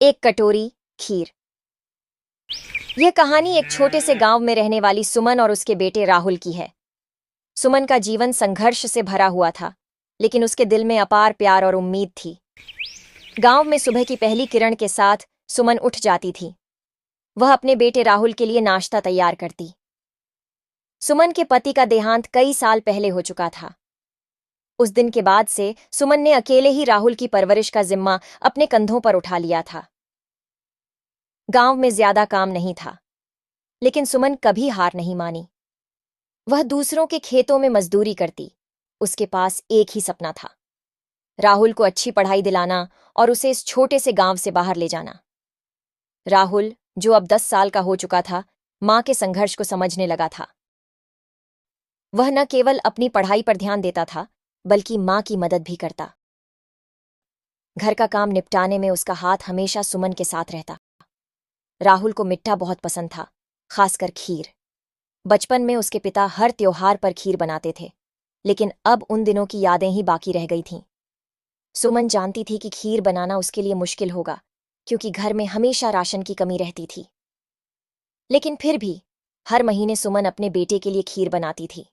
एक कटोरी खीर। यह कहानी एक छोटे से गांव में रहने वाली सुमन और उसके बेटे राहुल की है। सुमन का जीवन संघर्ष से भरा हुआ था, लेकिन उसके दिल में अपार प्यार और उम्मीद थी। गांव में सुबह की पहली किरण के साथ सुमन उठ जाती थी। वह अपने बेटे राहुल के लिए नाश्ता तैयार करती। सुमन के पति का देहांत कई साल पहले हो चुका था। उस दिन के बाद से सुमन ने अकेले ही राहुल की परवरिश का जिम्मा अपने कंधों पर उठा लिया था। गांव में ज्यादा काम नहीं था, लेकिन सुमन कभी हार नहीं मानी। वह दूसरों के खेतों में मजदूरी करती। उसके पास एक ही सपना था, राहुल को अच्छी पढ़ाई दिलाना और उसे इस छोटे से गांव से बाहर ले जाना। राहुल, जो अब 10 साल का हो चुका था, मां के संघर्ष को समझने लगा था। वह न केवल अपनी पढ़ाई पर ध्यान देता था, बल्कि मां की मदद भी करता। घर का काम निपटाने में उसका हाथ हमेशा सुमन के साथ रहता। राहुल को मिट्ठा बहुत पसंद था, खासकर खीर। बचपन में उसके पिता हर त्योहार पर खीर बनाते थे, लेकिन अब उन दिनों की यादें ही बाकी रह गई थीं। सुमन जानती थी कि खीर बनाना उसके लिए मुश्किल होगा, क्योंकि घर में हमेशा राशन की कमी रहती थी। लेकिन फिर भी हर महीने सुमन अपने बेटे के लिए खीर बनाती थी।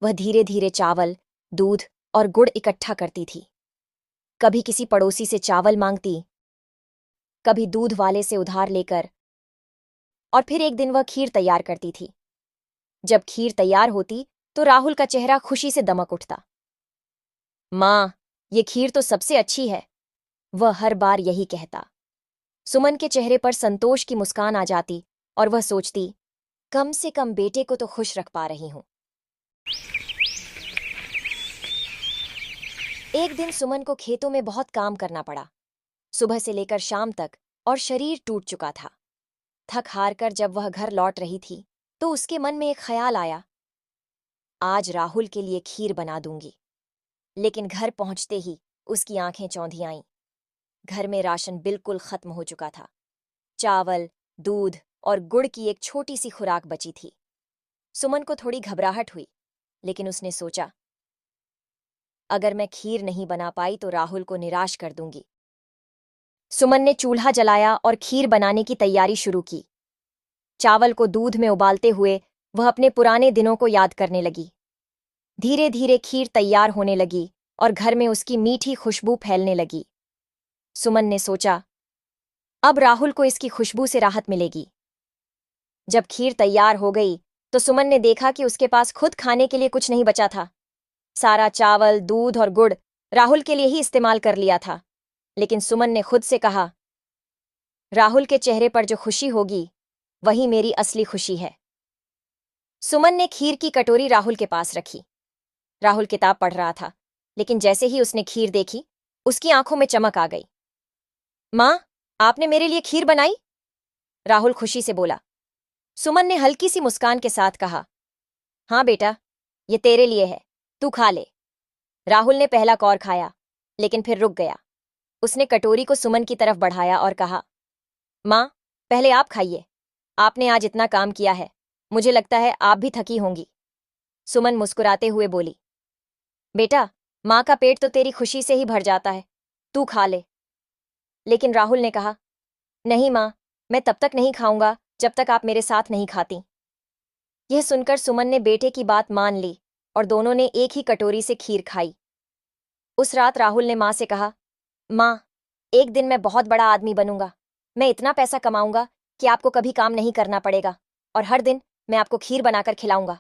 वह धीरे धीरे चावल, दूध और गुड़ इकट्ठा करती थी। कभी किसी पड़ोसी से चावल मांगती, कभी दूध वाले से उधार लेकर, और फिर एक दिन वह खीर तैयार करती थी। जब खीर तैयार होती तो राहुल का चेहरा खुशी से दमक उठता। मां, ये खीर तो सबसे अच्छी है, वह हर बार यही कहता। सुमन के चेहरे पर संतोष की मुस्कान आ जाती और वह सोचती, कम से कम बेटे को तो खुश रख पा रही हूं। एक दिन सुमन को खेतों में बहुत काम करना पड़ा, सुबह से लेकर शाम तक, और शरीर टूट चुका था। थक हार कर जब वह घर लौट रही थी, तो उसके मन में एक ख्याल आया, आज राहुल के लिए खीर बना दूंगी। लेकिन घर पहुंचते ही उसकी आंखें चौंधी आईं। घर में राशन बिल्कुल खत्म हो चुका था। चावल, दूध और गुड़ की एक छोटी सी खुराक बची थी। सुमन को थोड़ी घबराहट हुई, लेकिन उसने सोचा, अगर मैं खीर नहीं बना पाई तो राहुल को निराश कर दूंगी। सुमन ने चूल्हा जलाया और खीर बनाने की तैयारी शुरू की। चावल को दूध में उबालते हुए वह अपने पुराने दिनों को याद करने लगी। धीरे धीरे खीर तैयार होने लगी और घर में उसकी मीठी खुशबू फैलने लगी। सुमन ने सोचा, अब राहुल को इसकी खुशबू से राहत मिलेगी। जब खीर तैयार हो गई तो सुमन ने देखा कि उसके पास खुद खाने के लिए कुछ नहीं बचा था। सारा चावल, दूध और गुड़ राहुल के लिए ही इस्तेमाल कर लिया था। लेकिन सुमन ने खुद से कहा, राहुल के चेहरे पर जो खुशी होगी, वही मेरी असली खुशी है। सुमन ने खीर की कटोरी राहुल के पास रखी। राहुल किताब पढ़ रहा था, लेकिन जैसे ही उसने खीर देखी, उसकी आंखों में चमक आ गई। मां, आपने मेरे लिए खीर बनाई? राहुल खुशी से बोला। सुमन ने हल्की सी मुस्कान के साथ कहा, हाँ बेटा, ये तेरे लिए है, तू खा ले। राहुल ने पहला कौर खाया, लेकिन फिर रुक गया। उसने कटोरी को सुमन की तरफ बढ़ाया और कहा, मां, पहले आप खाइए। आपने आज इतना काम किया है, मुझे लगता है आप भी थकी होंगी। सुमन मुस्कुराते हुए बोली, बेटा, मां का पेट तो तेरी खुशी से ही भर जाता है, तू खा ले। लेकिन राहुल ने कहा, नहीं मां, मैं तब तक नहीं खाऊंगा जब तक आप मेरे साथ नहीं खाती। यह सुनकर सुमन ने बेटे की बात मान ली और दोनों ने एक ही कटोरी से खीर खाई। उस रात राहुल ने मां से कहा, मां, एक दिन मैं बहुत बड़ा आदमी बनूंगा। मैं इतना पैसा कमाऊंगा कि आपको कभी काम नहीं करना पड़ेगा, और हर दिन मैं आपको खीर बनाकर खिलाऊंगा।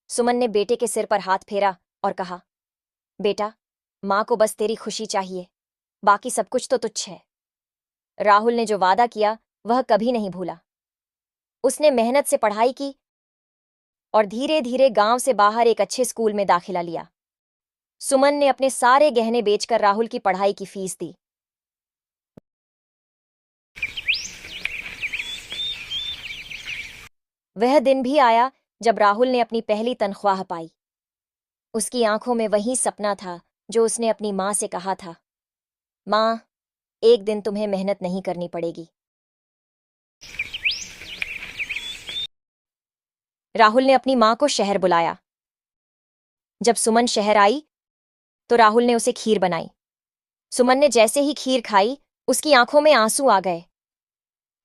सुमन ने बेटे के सिर पर हाथ फेरा और कहा, बेटा, मां को बस तेरी खुशी चाहिए, बाकी सब कुछ तो तुच्छ है। राहुल ने जो वादा किया वह कभी नहीं भूला। उसने मेहनत से पढ़ाई की और धीरे धीरे गांव से बाहर एक अच्छे स्कूल में दाखिला लिया। सुमन ने अपने सारे गहने बेचकर राहुल की पढ़ाई की फीस दी। वह दिन भी आया जब राहुल ने अपनी पहली तनख्वाह पाई। उसकी आंखों में वही सपना था जो उसने अपनी मां से कहा था, मां, एक दिन तुम्हें मेहनत नहीं करनी पड़ेगी। राहुल ने अपनी मां को शहर बुलाया। जब सुमन शहर आई तो राहुल ने उसे खीर बनाई। सुमन ने जैसे ही खीर खाई, उसकी आंखों में आंसू आ गए।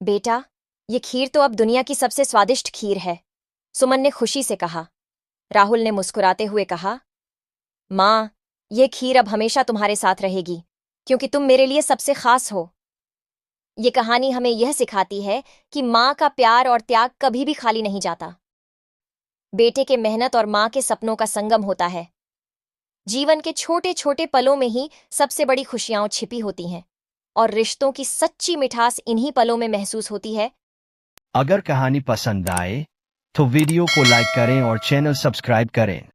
बेटा, ये खीर तो अब दुनिया की सबसे स्वादिष्ट खीर है, सुमन ने खुशी से कहा। राहुल ने मुस्कुराते हुए कहा, माँ, ये खीर अब हमेशा तुम्हारे साथ रहेगी, क्योंकि तुम मेरे लिए सबसे खास हो। ये कहानी हमें यह सिखाती है कि माँ का प्यार और त्याग कभी भी खाली नहीं जाता। बेटे के मेहनत और माँ के सपनों का संगम होता है। जीवन के छोटे छोटे पलों में ही सबसे बड़ी खुशियां छिपी होती हैं, और रिश्तों की सच्ची मिठास इन्हीं पलों में महसूस होती है। अगर कहानी पसंद आए तो वीडियो को लाइक करें और चैनल सब्सक्राइब करें।